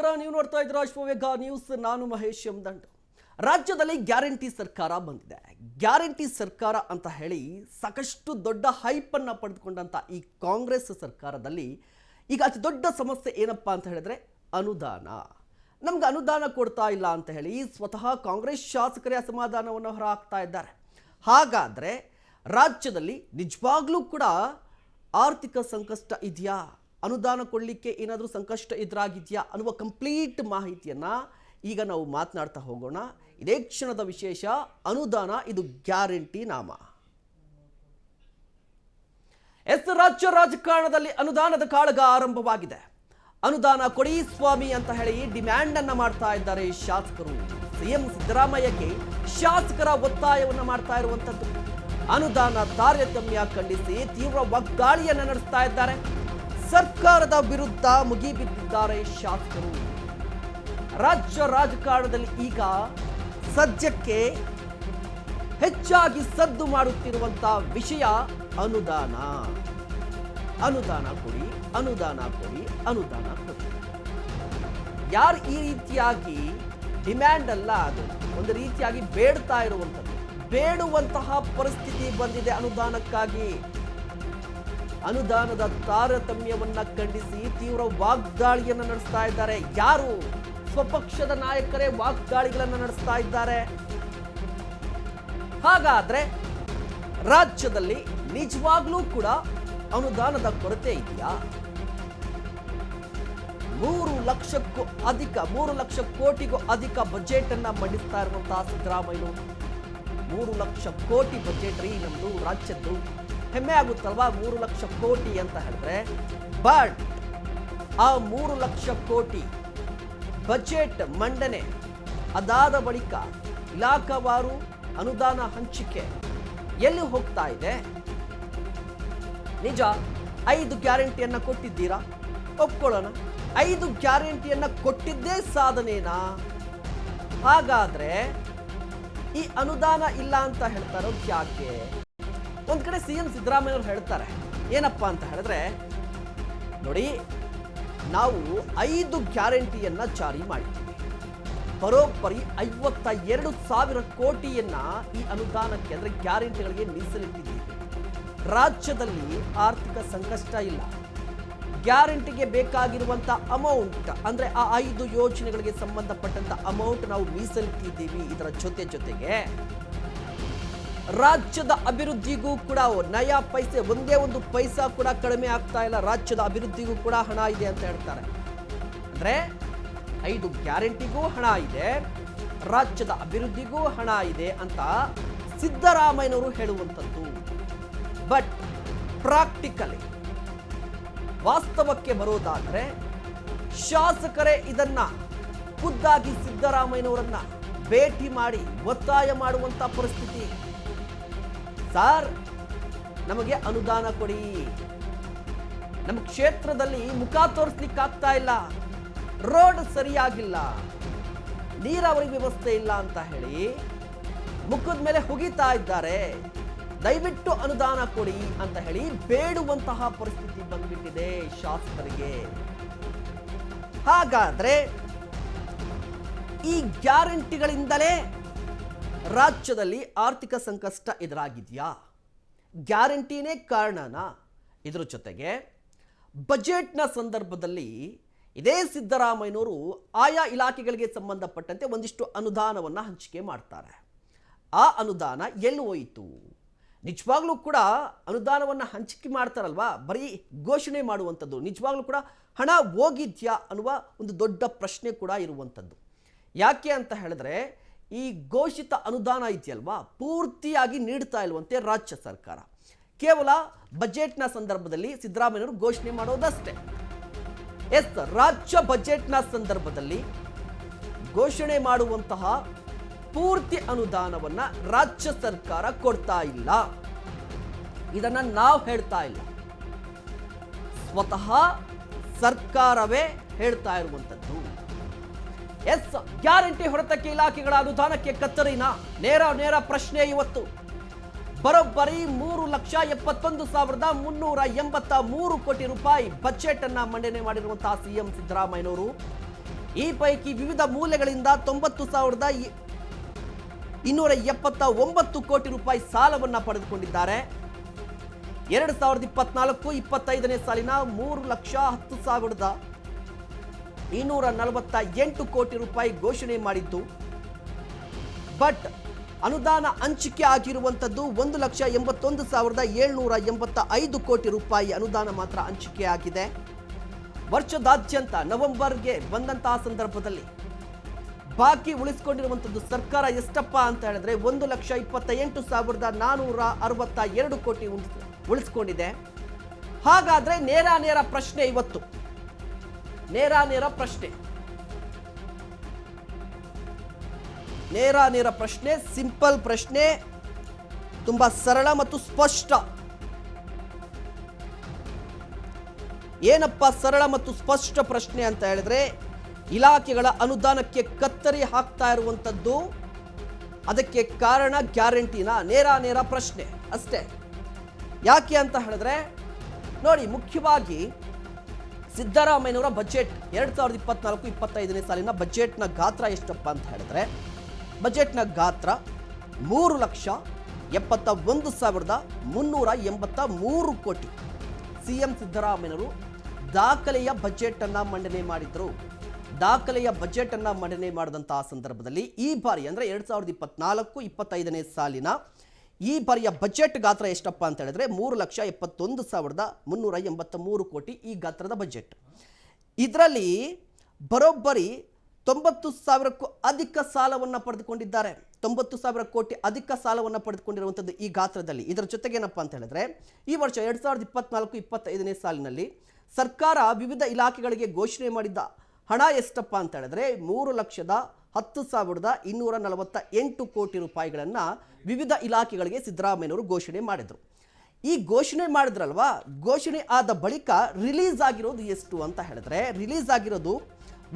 ನಮಸ್ಕಾರ. ನೀವು ನೋಡ್ತಾ ಇದ್ದೀರಾ ಅಶ್ವವೇಗ ನ್ಯೂಸ್. ನಾನು ಮಹೇಶ್ ಎಮ್ದಂಡು. ರಾಜ್ಯದಲ್ಲಿ ಗ್ಯಾರಂಟಿ ಸರ್ಕಾರ ಬಂದಿದೆ. ಗ್ಯಾರಂಟಿ ಸರ್ಕಾರ ಅಂತ ಹೇಳಿ ಸಾಕಷ್ಟು ದೊಡ್ಡ ಹೈಪ್ ಅನ್ನು ಪಡೆದುಕೊಂಡಂತ ಈ ಕಾಂಗ್ರೆಸ್ ಸರ್ಕಾರದಲ್ಲಿ ಈಗ ಅತಿ ದೊಡ್ಡ ಸಮಸ್ಯೆ ಏನಪ್ಪಾ ಅಂತ ಹೇಳಿದ್ರೆ ಅನುದಾನ. ನಮ್ಗೆ ಅನುದಾನ ಕೊಡ್ತಾ ಇಲ್ಲ ಅಂತ ಹೇಳಿ ಸ್ವತಃ ಕಾಂಗ್ರೆಸ್ ಶಾಸಕರೇ ಅಸಮಾಧಾನವನ್ನು ಹೊರಹಾಕ್ತಾ ಇದ್ದಾರೆ. ಹಾಗಾದ್ರೆ ರಾಜ್ಯದಲ್ಲಿ ನಿಜವಾಗ್ಲೂ ಕೂಡ ಆರ್ಥಿಕ ಸಂಕಷ್ಟ ಇದೆಯಾ, ಅನುದಾನ ಕೊಡಲಿಕ್ಕೆ ಏನಾದರೂ ಸಂಕಷ್ಟ ಎದುರಾಗಿದೆಯಾ ಅನ್ನುವ ಕಂಪ್ಲೀಟ್ ಮಾಹಿತಿಯನ್ನು ಈಗ ನಾವು ಮಾತನಾಡ್ತಾ ಹೋಗೋಣ. ಇದೇ ಕ್ಷಣದ ವಿಶೇಷ ಅನುದಾನ, ಇದು ಗ್ಯಾರಂಟಿ ನಾಮ. ರಾಜ್ಯ ರಾಜಕಾರಣದಲ್ಲಿ ಅನುದಾನದ ಕಾಳಗ ಆರಂಭವಾಗಿದೆ. ಅನುದಾನ ಕೊಡಿ ಸ್ವಾಮಿ ಅಂತ ಹೇಳಿ ಡಿಮ್ಯಾಂಡ್ ಅನ್ನ ಮಾಡ್ತಾ ಇದ್ದಾರೆ ಶಾಸಕರು. ಸಿಎಂ ಸಿದ್ದರಾಮಯ್ಯಗೆ ಶಾಸಕರ ಒತ್ತಾಯವನ್ನ ಮಾಡ್ತಾ ಇರುವಂತದ್ದು. ಅನುದಾನ ತಾರತಮ್ಯ ಖಂಡಿಸಿ ತೀವ್ರ ವಾಗ್ದಾಳಿಯನ್ನ ನಡೆಸ್ತಾ ಇದ್ದಾರೆ. ಸರ್ಕಾರದ ವಿರುದ್ಧ ಮುಗಿಬಿದ್ದಿದ್ದಾರೆ ಶಾಸಕರು. ರಾಜ್ಯ ರಾಜಕಾರಣದಲ್ಲಿ ಈಗ ಸದ್ಯಕ್ಕೆ ಹೆಚ್ಚಾಗಿ ಸದ್ದು ಮಾಡುತ್ತಿರುವಂತಹ ವಿಷಯ ಅನುದಾನ. ಅನುದಾನ ಕೊಡಿ, ಅನುದಾನ ಕೊಡಿ, ಅನುದಾನ ಕೊಡಿ. ಯಾರು ಈ ರೀತಿಯಾಗಿ ಡಿಮ್ಯಾಂಡ್ ಅಲ್ಲ, ಅದು ಒಂದು ರೀತಿಯಾಗಿ ಬೇಡ್ತಾ ಇರುವಂಥದ್ದು, ಬೇಡುವಂತಹ ಪರಿಸ್ಥಿತಿ ಬಂದಿದೆ ಅನುದಾನಕ್ಕಾಗಿ. ಅನುದಾನದ ತಾರತಮ್ಯವನ್ನ ಖಂಡಿಸಿ ತೀವ್ರ ವಾಗ್ದಾಳಿಯನ್ನು ನಡೆಸ್ತಾ ಇದ್ದಾರೆ. ಯಾರು? ಸ್ವಪಕ್ಷದ ನಾಯಕರೇ ವಾಗ್ದಾಳಿಗಳನ್ನು ನಡೆಸ್ತಾ ಇದ್ದಾರೆ. ಹಾಗಾದ್ರೆ ರಾಜ್ಯದಲ್ಲಿ ನಿಜವಾಗ್ಲೂ ಕೂಡ ಅನುದಾನದ ಕೊರತೆ ಇದೆಯಾ? 3 ಲಕ್ಷ ಕೋಟಿಗೂ ಅಧಿಕ ಬಜೆಟ್ ಅನ್ನ ಮಂಡಿಸ್ತಾ ಇರುವಂತಹ ಸಿದ್ದರಾಮಯ್ಯನವರು. 3 ಲಕ್ಷ ಕೋಟಿ ಬಜೆಟ್ ರೀ ನಮ್ದು ರಾಜ್ಯದ್ದು. ಹೆಮ್ಮೆ ಆಗುತ್ತಲ್ವಾ 3 ಲಕ್ಷ ಕೋಟಿ ಅಂತ ಹೇಳಿದ್ರೆ. ಬಟ್ ಆ 3 ಲಕ್ಷ ಕೋಟಿ ಬಜೆಟ್ ಮಂಡನೆ ಅದಾದ ಬಳಿಕ ಇಲಾಖಾವಾರು ಅನುದಾನ ಹಂಚಿಕೆ ಎಲ್ಲಿ ಹೋಗ್ತಾ ಇದೆ? ನಿಜ 5 ಗ್ಯಾರಂಟಿಯನ್ನ ಕೊಟ್ಟಿದ್ದೀರಾ, ಒಪ್ಕೊಳ್ಳೋಣ. 5 ಗ್ಯಾರಂಟಿಯನ್ನ ಕೊಟ್ಟಿದ್ದೇ ಸಾಧನೆನಾ? ಹಾಗಾದ್ರೆ ಈ ಅನುದಾನ ಇಲ್ಲ ಅಂತ ಹೇಳ್ತಾ ಇರೋದು ಯಾಕೆ? ಒಂದ್ ಕಡೆ ಸಿಎಂ ಸಿದ್ದರಾಮಯ್ಯ ಅವರು ಹೇಳ್ತಾರೆ ಏನಪ್ಪಾ ಅಂತ ಹೇಳಿದ್ರೆ, ನೋಡಿ ನಾವು 5 ಗ್ಯಾರಂಟಿಯನ್ನ ಜಾರಿ ಮಾಡಿದ್ದೀವಿ, ಬರೋಬ್ಬರಿ 52,000 ಕೋಟಿಯನ್ನ ಈ ಅನುದಾನಕ್ಕೆ ಅಂದ್ರೆ ಗ್ಯಾರಂಟಿಗಳಿಗೆ ಮೀಸಲಿಟ್ಟಿದ್ದೀವಿ. ರಾಜ್ಯದಲ್ಲಿ ಆರ್ಥಿಕ ಸಂಕಷ್ಟ ಇಲ್ಲ. ಗ್ಯಾರಂಟಿಗೆ ಬೇಕಾಗಿರುವಂತ ಅಮೌಂಟ್ ಅಂದ್ರೆ ಆ 5 ಯೋಜನೆಗಳಿಗೆ ಸಂಬಂಧಪಟ್ಟಂತ ಅಮೌಂಟ್ ನಾವು ಮೀಸಲಿಟ್ಟಿದ್ದೀವಿ. ಇದರ ಜೊತೆಗೆ ರಾಜ್ಯದ ಅಭಿವೃದ್ಧಿಗೂ ಕೂಡ ನಯಾ ಪೈಸೆ, ಒಂದೇ ಒಂದು ಪೈಸಾ ಕೂಡ ಕಡಿಮೆ ಆಗ್ತಾ ಇಲ್ಲ. ರಾಜ್ಯದ ಅಭಿವೃದ್ಧಿಗೂ ಕೂಡ ಹಣ ಇದೆ ಅಂತ ಹೇಳ್ತಾರೆ. ಅಂದ್ರೆ 5 ಗ್ಯಾರಂಟಿಗೂ ಹಣ ಇದೆ, ರಾಜ್ಯದ ಅಭಿವೃದ್ಧಿಗೂ ಹಣ ಇದೆ ಅಂತ ಸಿದ್ದರಾಮಯ್ಯನವರು ಹೇಳುವಂಥದ್ದು. ಬಟ್ ಪ್ರಾಕ್ಟಿಕಲಿ ವಾಸ್ತವಕ್ಕೆ ಬರೋದಾದ್ರೆ ಶಾಸಕರೇ ಇದನ್ನ ಖುದ್ದಾಗಿ ಸಿದ್ದರಾಮಯ್ಯನವರನ್ನ ಭೇಟಿ ಮಾಡಿ ಒತ್ತಾಯ ಮಾಡುವಂತ ಪರಿಸ್ಥಿತಿ. ಸರ್, ನಮಗೆ ಅನುದಾನ ಕೊಡಿ, ನಮ್ಮ ಕ್ಷೇತ್ರದಲ್ಲಿ ಮುಖ ತೋರಿಸ್ಲಿಕ್ಕೆ ಆಗ್ತಾ ಇಲ್ಲ, ರೋಡ್ ಸರಿಯಾಗಿಲ್ಲ, ನೀರಾವರಿ ವ್ಯವಸ್ಥೆ ಇಲ್ಲ ಅಂತ ಹೇಳಿ ಮುಖದ ಮೇಲೆ ಹುಗಿತಾ ಇದ್ದಾರೆ. ದಯವಿಟ್ಟು ಅನುದಾನ ಕೊಡಿ ಅಂತ ಹೇಳಿ ಬೇಡುವಂತಹ ಪರಿಸ್ಥಿತಿ ಬಂದ್ಬಿಟ್ಟಿದೆ ಶಾಸಕರಿಗೆ. ಹಾಗಾದ್ರೆ ಈ ಗ್ಯಾರಂಟಿಗಳಿಂದಲೇ ರಾಜ್ಯದಲ್ಲಿ ಆರ್ಥಿಕ ಸಂಕಷ್ಟ ಎದುರಾಗಿದೆಯಾ? ಗ್ಯಾರಂಟಿನೇ ಕಾರಣನಾ? ಇದರ ಜೊತೆಗೆ ಬಜೆಟ್ನ ಸಂದರ್ಭದಲ್ಲಿ ಇದೇ ಸಿದ್ದರಾಮಯ್ಯನವರು ಆಯಾ ಇಲಾಖೆಗಳಿಗೆ ಸಂಬಂಧಪಟ್ಟಂತೆ ಒಂದಿಷ್ಟು ಅನುದಾನವನ್ನು ಹಂಚಿಕೆ ಮಾಡ್ತಾರೆ. ಆ ಅನುದಾನ ಎಲ್ಲಿ ಹೋಯಿತು? ನಿಜವಾಗ್ಲೂ ಕೂಡ ಅನುದಾನವನ್ನು ಹಂಚಿಕೆ ಮಾಡ್ತಾರಲ್ವಾ, ಬರೀ ಘೋಷಣೆ ಮಾಡುವಂಥದ್ದು, ನಿಜವಾಗ್ಲೂ ಕೂಡ ಹಣ ಹೋಗಿದ್ಯಾ ಅನ್ನುವ ಒಂದು ದೊಡ್ಡ ಪ್ರಶ್ನೆ ಕೂಡ ಇರುವಂಥದ್ದು. ಯಾಕೆ ಅಂತ ಹೇಳಿದ್ರೆ ಈ ಘೋಷಿತ ಅನುದಾನ ಇದೆಯಲ್ವಾ, ಪೂರ್ತಿಯಾಗಿ ನೀಡ್ತಾ ಇಲ್ವಂತೆ ರಾಜ್ಯ ಸರ್ಕಾರ. ಕೇವಲ ಬಜೆಟ್ನ ಸಂದರ್ಭದಲ್ಲಿ ಸಿದ್ದರಾಮಯ್ಯನವರು ಘೋಷಣೆ ಮಾಡೋದಷ್ಟೇ. ರಾಜ್ಯ ಬಜೆಟ್ನ ಸಂದರ್ಭದಲ್ಲಿ ಘೋಷಣೆ ಮಾಡುವಂತಹ ಪೂರ್ತಿ ಅನುದಾನವನ್ನ ರಾಜ್ಯ ಸರ್ಕಾರ ಕೊಡ್ತಾ ಇಲ್ಲ. ಇದನ್ನ ನಾವು ಹೇಳ್ತಾ ಇಲ್ಲ, ಸ್ವತಃ ಸರ್ಕಾರವೇ ಹೇಳ್ತಾ ಇರುವಂತದ್ದು. ಗ್ಯಾರಂಟಿ ಹೊರತಕ್ಕೆ ಇಲಾಖೆಗಳ ಅನುದಾನಕ್ಕೆ ಕತ್ತರಿನ ನೇರ ಪ್ರಶ್ನೆ ಇವತ್ತು. ಬರೋಬ್ಬರಿ 3,71,383 ಕೋಟಿ ರೂಪಾಯಿ ಬಜೆಟ್ ಅನ್ನ ಮಂಡನೆ ಮಾಡಿರುವಂತಹ ಸಿಎಂ ಸಿದ್ದರಾಮಯ್ಯನವರು ಈ ಪೈಕಿ ವಿವಿಧ ಮೂಲಗಳಿಂದ 90,279 ಕೋಟಿ ರೂಪಾಯಿ ಸಾಲವನ್ನು ಪಡೆದುಕೊಂಡಿದ್ದಾರೆ. 2024-25ನೇ ಸಾಲಿನ 3,10,248 ಕೋಟಿ ರೂಪಾಯಿ ಘೋಷಣೆ ಮಾಡಿದ್ದು, ಬಟ್ ಅನುದಾನ ಹಂಚಿಕೆ ಆಗಿರುವಂಥದ್ದು 1,81,785 ಕೋಟಿ ರೂಪಾಯಿ ಅನುದಾನ ಮಾತ್ರ ಹಂಚಿಕೆ ಆಗಿದೆ. ವರ್ಷದಾದ್ಯಂತ ನವೆಂಬರ್ಗೆ ಬಂದಂತಹ ಸಂದರ್ಭದಲ್ಲಿ ಬಾಕಿ ಉಳಿಸಿಕೊಂಡಿರುವಂಥದ್ದು ಸರ್ಕಾರ ಎಷ್ಟಪ್ಪ ಅಂತ ಹೇಳಿದ್ರೆ 1,28,462 ಕೋಟಿ ಉಳಿಸ್ಕೊಂಡಿದೆ. ಹಾಗಾದ್ರೆ ನೇರ ಪ್ರಶ್ನೆ ಇವತ್ತು, ನೇರ ಪ್ರಶ್ನೆ, ಸಿಂಪಲ್ ಪ್ರಶ್ನೆ, ತುಂಬಾ ಸರಳ ಮತ್ತು ಸ್ಪಷ್ಟ. ಏನಪ್ಪ ಸರಳ ಮತ್ತು ಸ್ಪಷ್ಟ ಪ್ರಶ್ನೆ ಅಂತ ಹೇಳಿದ್ರೆ, ಇಲಾಖೆಗಳ ಅನುದಾನಕ್ಕೆ ಕತ್ತರಿ ಹಾಕ್ತಾ ಇರುವಂಥದ್ದು, ಅದಕ್ಕೆ ಕಾರಣ ಗ್ಯಾರಂಟಿನ? ನೇರ ಪ್ರಶ್ನೆ ಅಷ್ಟೇ. ಯಾಕೆ ಅಂತ ಹೇಳಿದ್ರೆ ನೋಡಿ, ಮುಖ್ಯವಾಗಿ ಸಿದ್ದರಾಮಯ್ಯನವರ ಬಜೆಟ್ 2024-25ನೇ ಸಾಲಿನ ಬಜೆಟ್ನ ಗಾತ್ರ ಎಷ್ಟಪ್ಪ ಅಂತ ಹೇಳಿದ್ರೆ, ಬಜೆಟ್ನ ಗಾತ್ರ 3,71,383 ಕೋಟಿ. ಸಿಎಂ ಸಿದ್ದರಾಮಯ್ಯನವರು ದಾಖಲೆಯ ಬಜೆಟ್ ಅನ್ನ ಮಂಡನೆ ಮಾಡಿದ್ರು. ದಾಖಲೆಯ ಬಜೆಟ್ ಅನ್ನ ಮಂಡನೆ ಮಾಡಿದಂತಹ ಸಂದರ್ಭದಲ್ಲಿ ಈ ಬಾರಿ ಅಂದ್ರೆ 2024-25ನೇ ಸಾಲಿನ ಈ ಬಾರಿಯ ಬಜೆಟ್ ಗಾತ್ರ ಎಷ್ಟಪ್ಪ ಅಂತ ಹೇಳಿದ್ರೆ 3,71,383 ಕೋಟಿ ಈ ಗಾತ್ರದ ಬಜೆಟ್. ಇದರಲ್ಲಿ ಬರೋಬ್ಬರಿ 90,000ಕ್ಕೂ ಅಧಿಕ ಸಾಲವನ್ನು ಪಡೆದುಕೊಂಡಿದ್ದಾರೆ. 90,000 ಕೋಟಿ ಅಧಿಕ ಸಾಲವನ್ನು ಪಡೆದುಕೊಂಡಿರುವಂಥದ್ದು ಈ ಗಾತ್ರದಲ್ಲಿ. ಇದರ ಜೊತೆಗೆ ಏನಪ್ಪ ಅಂತ ಹೇಳಿದ್ರೆ, ಈ ವರ್ಷ 2024-25ನೇ ಸಾಲಿನಲ್ಲಿ ಸರ್ಕಾರ ವಿವಿಧ ಇಲಾಖೆಗಳಿಗೆ ಘೋಷಣೆ ಮಾಡಿದ್ದ ಹಣ ಎಷ್ಟಪ್ಪ ಅಂತ ಹೇಳಿದ್ರೆ 3,10,248 ಕೋಟಿ ರೂಪಾಯಿಗಳನ್ನು ವಿವಿಧ ಇಲಾಖೆಗಳಿಗೆ ಸಿದ್ದರಾಮಯ್ಯನವರು ಘೋಷಣೆ ಮಾಡಿದರು. ಈ ಘೋಷಣೆ ಮಾಡಿದ್ರಲ್ವಾ, ಘೋಷಣೆ ಆದ ಬಳಿಕ ರಿಲೀಸ್ ಆಗಿರೋದು ಎಷ್ಟು ಅಂತ ಹೇಳಿದ್ರೆ, ರಿಲೀಸ್ ಆಗಿರೋದು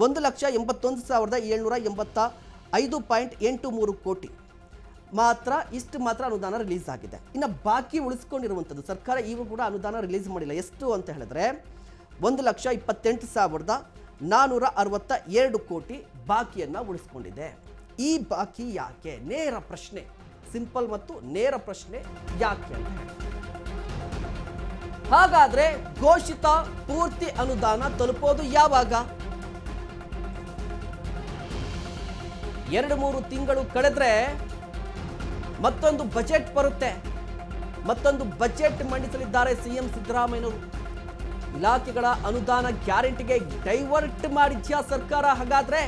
1,81,785.83 ಕೋಟಿ ಮಾತ್ರ. ಇಷ್ಟು ಮಾತ್ರ ಅನುದಾನ ರಿಲೀಸ್ ಆಗಿದೆ. ಇನ್ನು ಬಾಕಿ ಉಳಿಸ್ಕೊಂಡಿರುವಂಥದ್ದು ಸರ್ಕಾರ ಈಗೂ ಕೂಡ ಅನುದಾನ ರಿಲೀಸ್ ಮಾಡಿಲ್ಲ. ಎಷ್ಟು ಅಂತ ಹೇಳಿದ್ರೆ 1,28,462 ಕೋಟಿ ಬಾಕಿಯನ್ನು ಉಳಿಸ್ಕೊಂಡಿದೆ. ಈ ಬಾಕಿ ಯಾಕೆ? ನೇರ ಪ್ರಶ್ನೆ, ಸಿಂಪಲ್ ಮತ್ತು ನೇರ ಪ್ರಶ್ನೆ, ಯಾಕೆ ಅಂತ ಹೇಳಿ. ಹಾಗಾದ್ರೆ ಘೋಷಿತ ಪೂರ್ತಿ ಅನುದಾನ ತಲುಪೋದು ಯಾವಾಗ? 2-3 ತಿಂಗಳು ಕಳೆದ್ರೆ ಮತ್ತೊಂದು ಬಜೆಟ್ ಬರುತ್ತೆ. ಮತ್ತೊಂದು ಬಜೆಟ್ ಮಂಡಿಸಲಿದ್ದಾರೆ ಸಿಎಂ ಸಿದ್ದರಾಮಯ್ಯನವರು. ಇಲಾಖೆಗಳ ಅನುದಾನ ಗ್ಯಾರಂಟಿಗೆ ಡೈವರ್ಟ್ ಮಾಡಿದ್ಯಾ ಸರ್ಕಾರ? ಹಾಗಾದ್ರೆ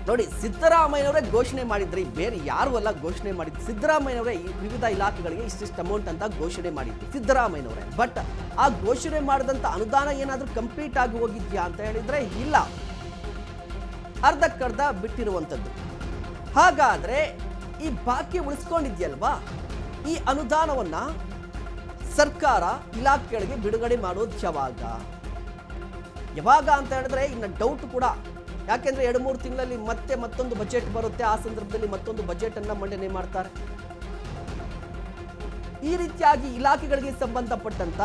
ನೋಡಿ, ಸಿದ್ದರಾಮಯ್ಯನವರೇ ಘೋಷಣೆ ಮಾಡಿದ್ರಿ, ಬೇರೆ ಯಾರು ಅಲ್ಲ ಘೋಷಣೆ ಮಾಡಿದ್ರು. ಸಿದ್ದರಾಮಯ್ಯನವರೇ ವಿವಿಧ ಇಲಾಖೆಗಳಿಗೆ ಇಷ್ಟಿಷ್ಟು ಅಮೌಂಟ್ ಅಂತ ಘೋಷಣೆ ಮಾಡಿದ್ರು ಸಿದ್ದರಾಮಯ್ಯನವರೇ. ಬಟ್ ಆ ಘೋಷಣೆ ಮಾಡಿದಂಥ ಅನುದಾನ ಏನಾದರೂ ಕಂಪ್ಲೀಟ್ ಆಗಿ ಹೋಗಿದ್ಯಾ ಅಂತ ಹೇಳಿದ್ರೆ ಇಲ್ಲ, ಅರ್ಧಕ್ಕರ್ಧ ಬಿಟ್ಟಿರುವಂಥದ್ದು. ಹಾಗಾದ್ರೆ ಈ ಬಾಕಿ ಉಳಿಸ್ಕೊಂಡಿದ್ಯಲ್ವಾ, ಈ ಅನುದಾನವನ್ನ ಸರ್ಕಾರ ಇಲಾಖೆಗಳಿಗೆ ಬಿಡುಗಡೆ ಮಾಡೋದು ಯಾವಾಗ ಅಂತ ಹೇಳಿದ್ರೆ ಇನ್ನು ಡೌಟ್ ಕೂಡ. ಯಾಕೆಂದ್ರೆ 2-3 ತಿಂಗಳಲ್ಲಿ ಮತ್ತೊಂದು ಬಜೆಟ್ ಬರುತ್ತೆ. ಆ ಸಂದರ್ಭದಲ್ಲಿ ಮತ್ತೊಂದು ಬಜೆಟ್ ಅನ್ನ ಮಂಡನೆ ಮಾಡ್ತಾರೆ. ಈ ರೀತಿಯಾಗಿ ಇಲಾಖೆಗಳಿಗೆ ಸಂಬಂಧಪಟ್ಟಂತ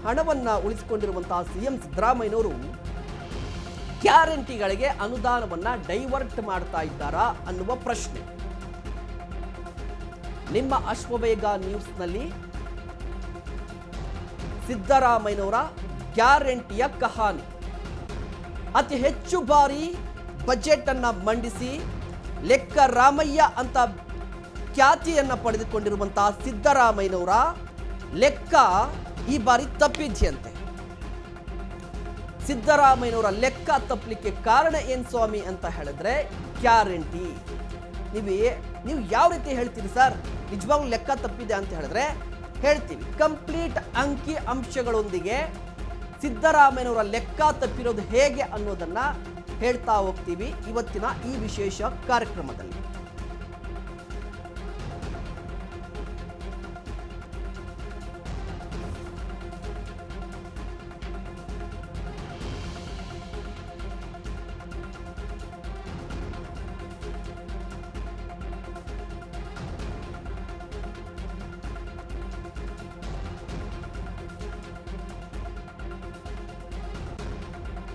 ಹಣವನ್ನ ಉಳಿಸಿಕೊಂಡಿರುವಂತಹ ಸಿಎಂ ಸಿದ್ದರಾಮಯ್ಯನವರು ಗ್ಯಾರಂಟಿಗಳಿಗೆ ಅನುದಾನವನ್ನ ಡೈವರ್ಟ್ ಮಾಡ್ತಾ ಇದ್ದಾರಾ ಅನ್ನುವ ಪ್ರಶ್ನೆ. ನಿಮ್ಮ ಅಶ್ವವೇಗ ನ್ಯೂಸ್ನಲ್ಲಿ ಸಿದ್ದರಾಮಯ್ಯನವರ ಗ್ಯಾರಂಟಿಯ ಕಹಾನಿ. ಅತಿ ಹೆಚ್ಚು ಬಾರಿ ಬಜೆಟ್ ಅನ್ನ ಮಂಡಿಸಿ ಲೆಕ್ಕ ರಾಮಯ್ಯ ಅಂತ ಖ್ಯಾತಿಯನ್ನ ಪಡೆದುಕೊಂಡಿರುವಂತಹ ಸಿದ್ದರಾಮಯ್ಯನವರ ಲೆಕ್ಕ ಈ ಬಾರಿ ತಪ್ಪಿದ್ಯಂತೆ. ಸಿದ್ದರಾಮಯ್ಯನವರ ಲೆಕ್ಕ ತಪ್ಪಲಿಕ್ಕೆ ಕಾರಣ ಏನ್ ಸ್ವಾಮಿ ಅಂತ ಹೇಳಿದ್ರೆ ಗ್ಯಾರಂಟಿ. ನೀವು ಯಾವ ರೀತಿ ಹೇಳ್ತೀರಿ ಸರ್, ನಿಜವಾಗ್ಲೂ ಲೆಕ್ಕ ತಪ್ಪಿದೆ ಅಂತ ಹೇಳಿದ್ರೆ ಹೇಳ್ತೀವಿ. ಕಂಪ್ಲೀಟ್ ಅಂಕಿ ಅಂಶಗಳೊಂದಿಗೆ ಸಿದ್ದರಾಮಯ್ಯನವರ ಲೆಕ್ಕ ತಪ್ಪಿರೋದು ಹೇಗೆ ಅನ್ನೋದನ್ನ ಹೇಳ್ತಾ ಹೋಗ್ತೀವಿ ಇವತ್ತಿನ ಈ ವಿಶೇಷ ಕಾರ್ಯಕ್ರಮದಲ್ಲಿ.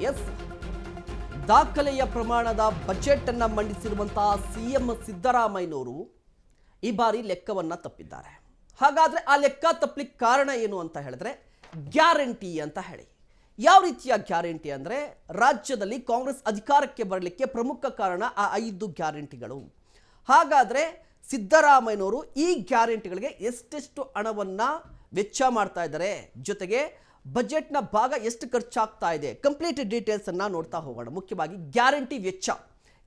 ಎಸ್, ದಾಖಲೆಯ ಪ್ರಮಾಣದ ಬಜೆಟ್ ಅನ್ನ ಮಂಡಿಸಿರುವಂತಹ ಸಿಎಂ ಸಿದ್ದರಾಮಯ್ಯನವರು ಈ ಬಾರಿ ಲೆಕ್ಕವನ್ನ ತಪ್ಪಿದ್ದಾರೆ. ಹಾಗಾದ್ರೆ ಆ ಲೆಕ್ಕ ತಪ್ಪಲಿಕ್ಕೆ ಕಾರಣ ಏನು ಅಂತ ಹೇಳಿದ್ರೆ ಗ್ಯಾರಂಟಿ ಅಂತ ಹೇಳಿ. ಯಾವ ರೀತಿಯ ಗ್ಯಾರಂಟಿ ಅಂದ್ರೆ ರಾಜ್ಯದಲ್ಲಿ ಕಾಂಗ್ರೆಸ್ ಅಧಿಕಾರಕ್ಕೆ ಬರಲಿಕ್ಕೆ ಪ್ರಮುಖ ಕಾರಣ ಆ 5 ಗ್ಯಾರಂಟಿಗಳು. ಹಾಗಾದ್ರೆ ಸಿದ್ದರಾಮಯ್ಯನವರು ಈ ಗ್ಯಾರಂಟಿಗಳಿಗೆ ಎಷ್ಟೆಷ್ಟು ಹಣವನ್ನ ವೆಚ್ಚ ಮಾಡ್ತಾ ಇದ್ದಾರೆ, ಜೊತೆಗೆ ಬಜೆಟ್ನ ಭಾಗ ಎಷ್ಟು ಖರ್ಚಾಗ್ತಾ ಇದೆ, ಕಂಪ್ಲೀಟ್ ಡೀಟೇಲ್ಸ್ ಅನ್ನ ನೋಡ್ತಾ ಹೋಗೋಣ. ಮುಖ್ಯವಾಗಿ ಗ್ಯಾರಂಟಿ ವೆಚ್ಚ,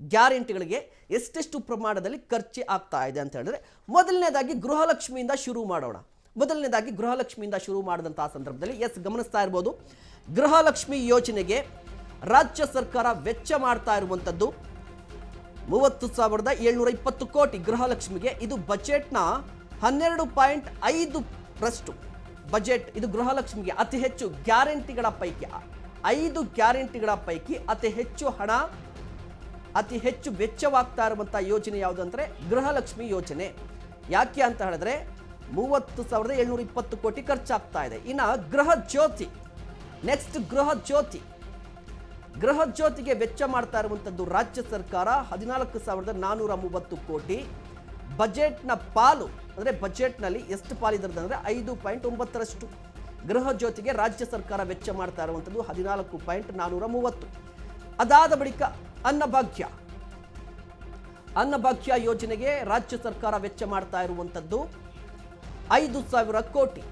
ಗ್ಯಾರಂಟಿಗಳಿಗೆ ಎಷ್ಟೆಷ್ಟು ಪ್ರಮಾಣದಲ್ಲಿ ಖರ್ಚು ಆಗ್ತಾ ಇದೆ ಅಂತ ಹೇಳಿದ್ರೆ ಮೊದಲನೇದಾಗಿ ಗೃಹಲಕ್ಷ್ಮಿಯಿಂದ ಶುರು ಮಾಡೋಣ. ಮೊದಲನೇದಾಗಿ ಗೃಹಲಕ್ಷ್ಮಿಯಿಂದ ಶುರು ಮಾಡಿದಂತಹ ಸಂದರ್ಭದಲ್ಲಿ ಗಮನಿಸ್ತಾ ಇರಬಹುದು, ಗೃಹಲಕ್ಷ್ಮಿ ಯೋಜನೆಗೆ ರಾಜ್ಯ ಸರ್ಕಾರ ವೆಚ್ಚ ಮಾಡ್ತಾ ಇರುವಂಥದ್ದು 30,720 ಕೋಟಿ ಗೃಹಲಕ್ಷ್ಮಿಗೆ. ಇದು ಬಜೆಟ್ನ 12.5% ಬಜೆಟ್. ಇದು ಗೃಹಲಕ್ಷ್ಮಿಗೆ ಅತಿ ಹೆಚ್ಚು ಗ್ಯಾರಂಟಿಗಳ ಪೈಕಿ 5 ಗ್ಯಾರಂಟಿಗಳ ಪೈಕಿ ಅತಿ ಹೆಚ್ಚು ಹಣ, ಅತಿ ಹೆಚ್ಚು ವೆಚ್ಚವಾಗ್ತಾ ಇರುವಂತಹ ಯೋಜನೆ ಯಾವುದು ಅಂದರೆ ಗೃಹಲಕ್ಷ್ಮಿ ಯೋಜನೆ. ಯಾಕೆ ಅಂತ ಹೇಳಿದ್ರೆ 30,720 ಕೋಟಿ ಖರ್ಚಾಗ್ತಾ ಇದೆ. ಇನ್ನು ಗೃಹ ಜ್ಯೋತಿ, ನೆಕ್ಸ್ಟ್ ಗೃಹ ಜ್ಯೋತಿಗೆ ವೆಚ್ಚ ಮಾಡ್ತಾ ಇರುವಂಥದ್ದು ರಾಜ್ಯ ಸರ್ಕಾರ 14,430 ಕೋಟಿ. ಬಜೆಟ್ನ ಪಾಲು ಅಂದರೆ ಬಜೆಟ್ನಲ್ಲಿ ಎಷ್ಟು ಪಾಲಿದೆ ಅಂದರೆ 5.9%. ಗೃಹ ಜ್ಯೋತಿಗೆ ರಾಜ್ಯ ಸರ್ಕಾರ ವೆಚ್ಚ ಮಾಡ್ತಾ ಇರುವಂಥದ್ದು 14.430. ಅದಾದ ಬಳಿಕ ಅನ್ನಭಾಗ್ಯ ಯೋಜನೆಗೆ ರಾಜ್ಯ ಸರ್ಕಾರ ವೆಚ್ಚ ಮಾಡ್ತಾ ಇರುವಂಥದ್ದು 5,000 ಕೋಟಿ.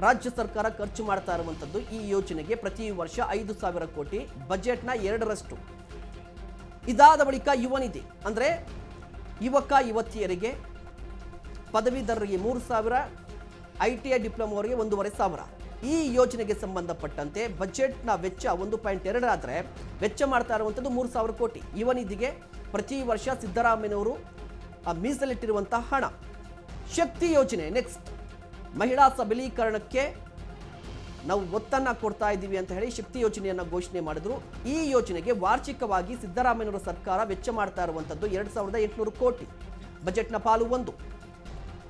ರಾಜ್ಯ ಸರ್ಕಾರ ಖರ್ಚು ಮಾಡ್ತಾ ಇರುವಂಥದ್ದು ಈ ಯೋಜನೆಗೆ ಪ್ರತಿ ವರ್ಷ 5,000 ಕೋಟಿ, ಬಜೆಟ್ನ 2%. ಇದಾದ ಬಳಿಕ ಯುವ ನಿಧಿ ಅಂದರೆ ಯುವಕ ಯುವತಿಯರಿಗೆ, ಪದವೀಧರರಿಗೆ 3,000, ITI ಡಿಪ್ಲೊಮೋರಿಗೆ 1,500. ಈ ಯೋಜನೆಗೆ ಸಂಬಂಧಪಟ್ಟಂತೆ ಬಜೆಟ್ನ ವೆಚ್ಚ 1.2 ಆದರೆ ವೆಚ್ಚ ಮಾಡ್ತಾ ಇರುವಂಥದ್ದು 3,000 ಕೋಟಿ. ಯುವ ನಿಧಿಗೆ ಪ್ರತಿ ವರ್ಷ ಸಿದ್ದರಾಮಯ್ಯನವರು ಮೀಸಲಿಟ್ಟಿರುವಂತಹ ಹಣ. ಶಕ್ತಿ ಯೋಜನೆ, ನೆಕ್ಸ್ಟ್ ಮಹಿಳಾ ಸಬಲೀಕರಣಕ್ಕೆ ನಾವು ಒತ್ತನ್ನು ಕೊಡ್ತಾ ಇದ್ದೀವಿ ಅಂತ ಹೇಳಿ ಶಕ್ತಿ ಯೋಜನೆಯನ್ನು ಘೋಷಣೆ ಮಾಡಿದ್ರು. ಈ ಯೋಜನೆಗೆ ವಾರ್ಷಿಕವಾಗಿ ಸಿದ್ದರಾಮಯ್ಯನವರ ಸರ್ಕಾರ ವೆಚ್ಚ ಮಾಡ್ತಾ ಇರುವಂಥದ್ದು 2,800 ಕೋಟಿ. ಬಜೆಟ್ನ ಪಾಲು 1.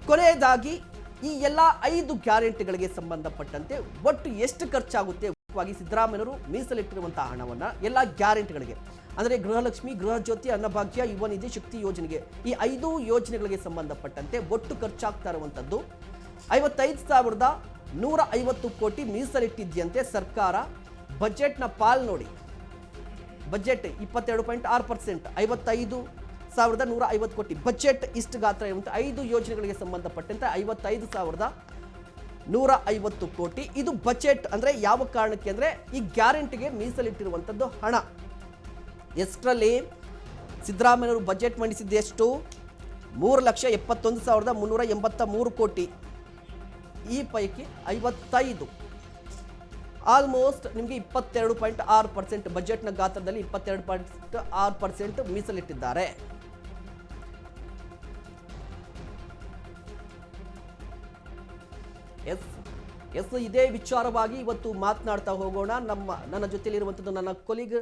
ಕೊನೆಯದಾಗಿ ಈ ಎಲ್ಲ 5 ಗ್ಯಾರಂಟಿಗಳಿಗೆ ಸಂಬಂಧಪಟ್ಟಂತೆ ಒಟ್ಟು ಎಷ್ಟು ಖರ್ಚಾಗುತ್ತೆ, ಸಿದ್ದರಾಮಯ್ಯನವರು ಮೀಸಲಿಟ್ಟಿರುವಂತಹ ಹಣವನ್ನು ಎಲ್ಲ ಗ್ಯಾರಂಟಿಗಳಿಗೆ ಅಂದರೆ ಗೃಹಲಕ್ಷ್ಮಿ, ಗೃಹ ಜ್ಯೋತಿ, ಅನ್ನಭಾಗ್ಯ, ಯುವ ನಿಧಿ, ಶಕ್ತಿ ಯೋಜನೆಗೆ, ಈ 5 ಯೋಜನೆಗಳಿಗೆ ಸಂಬಂಧಪಟ್ಟಂತೆ ಒಟ್ಟು ಖರ್ಚಾಗ್ತಾ ಇರುವಂಥದ್ದು 55,150 ಕೋಟಿ ಮೀಸಲಿಟ್ಟಿದ್ದಂತೆ ಸರ್ಕಾರ. ಬಜೆಟ್ನ ಪಾಲ್ ನೋಡಿ, ಬಜೆಟ್ 22.6%, 55,150 ಕೋಟಿ ಬಜೆಟ್. ಇಷ್ಟು ಗಾತ್ರ ಇರುವಂಥ 5 ಯೋಜನೆಗಳಿಗೆ ಸಂಬಂಧಪಟ್ಟಂತೆ 55,150 ಕೋಟಿ. ಇದು ಬಜೆಟ್ ಅಂದರೆ ಯಾವ ಕಾರಣಕ್ಕೆ ಅಂದರೆ ಈ ಗ್ಯಾರಂಟಿಗೆ ಮೀಸಲಿಟ್ಟಿರುವಂಥದ್ದು ಹಣ. ಎಷ್ಟರಲ್ಲಿ ಸಿದ್ದರಾಮಯ್ಯವರು ಬಜೆಟ್ ಮಂಡಿಸಿದ್ದು ಎಷ್ಟು? 3,71,383 ಕೋಟಿ. ಈ ಪೈಕಿ 55 ಆಲ್ಮೋಸ್ಟ್ ನಿಮಗೆ 22.6%, ಬಜೆಟ್ನ ಗಾತ್ರದಲ್ಲಿ 22.6% ಮೀಸಲಿಟ್ಟಿದ್ದಾರೆ. ಎಸ್ ಇದೇ ವಿಚಾರವಾಗಿ ಇವತ್ತು ಮಾತನಾಡ್ತಾ ಹೋಗೋಣ. ನನ್ನ ಜೊತೆಲಿರುವಂಥದ್ದು ನನ್ನ ಕೊಲೀಗ್